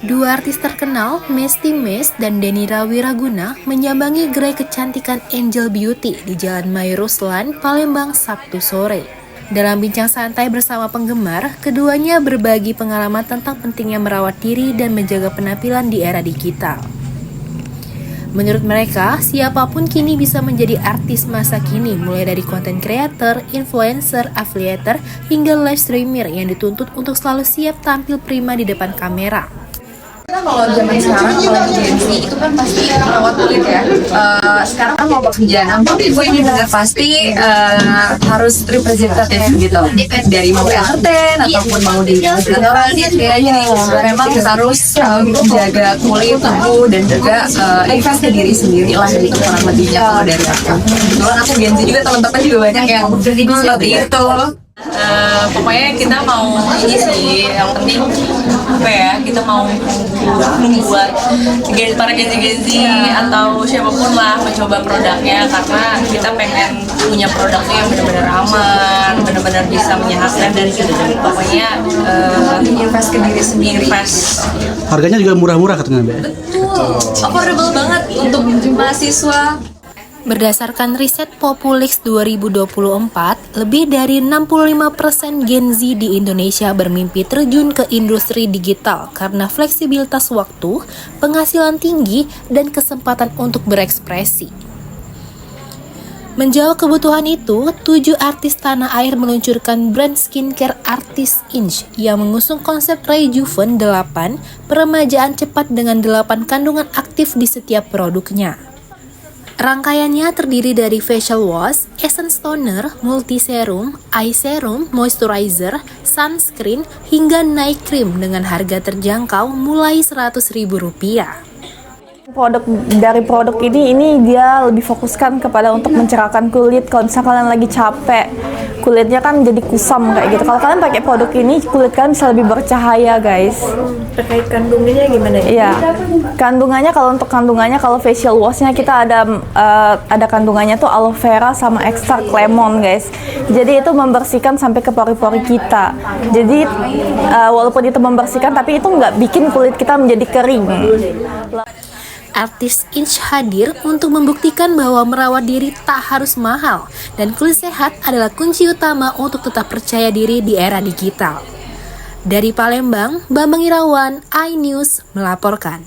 Dua artis terkenal, Mesty Mes dan Denira Wiraguna, menyambangi gerai kecantikan Angel Beauty di Jalan Mayoruslan, Palembang, Sabtu sore. Dalam bincang santai bersama penggemar, keduanya berbagi pengalaman tentang pentingnya merawat diri dan menjaga penampilan di era digital. Menurut mereka, siapapun kini bisa menjadi artis masa kini, mulai dari content creator, influencer, affiliator, hingga live streamer yang dituntut untuk selalu siap tampil prima di depan kamera. Kalau zaman sekarang, kalau Gen Z itu kan pasti merawat kulit ya. Sekarang kan mau pekerjaan apa ibu ini juga pasti harus representatif gitu. Dari mau entertain ataupun mau di kantoran, kayaknya memang harus jaga kulit, tubuh dan juga invest ke diri sendiri lah, itu kurang lebihnya kalau dari aku. Kebetulan aku Gen Z juga, teman-teman juga banyak yang seperti itu. Pokoknya kita mau ini sih, yang penting apa ya, kita mau membuat para Gen Z atau siapapun lah mencoba produknya, karena kita pengen punya produknya yang benar-benar aman, benar-benar bisa menyehatkan, dan pokoknya Invest ke diri sendiri. Harganya juga murah-murah katanya, Mbak. Betul, affordable banget untuk mahasiswa. Berdasarkan riset Populix 2024, lebih dari 65% Gen Z di Indonesia bermimpi terjun ke industri digital karena fleksibilitas waktu, penghasilan tinggi, dan kesempatan untuk berekspresi. Menjawab kebutuhan itu, 7 artis tanah air meluncurkan brand skincare Artis Inch yang mengusung konsep Rejuven 8, peremajaan cepat dengan 8 kandungan aktif di setiap produknya. Rangkaiannya terdiri dari facial wash, essence toner, multi serum, eye serum, moisturizer, sunscreen, hingga night cream dengan harga terjangkau mulai Rp100.000. Dari produk ini dia lebih fokuskan kepada untuk mencerahkan kulit. Kalau misalnya kalian lagi capek, kulitnya kan jadi kusam kayak gitu. Kalau kalian pakai produk ini, kulit kalian bisa lebih bercahaya, guys. Terkait kandungannya gimana ya? Iya, kandungannya kalau facial washnya kita ada kandungannya tuh aloe vera sama ekstrak lemon, guys. Jadi itu membersihkan sampai ke pori-pori kita. Jadi walaupun itu membersihkan, tapi itu nggak bikin kulit kita menjadi kering. Artis Inch hadir untuk membuktikan bahwa merawat diri tak harus mahal dan kulit sehat adalah kunci utama untuk tetap percaya diri di era digital. Dari Palembang, Bambang Irawan, iNews melaporkan.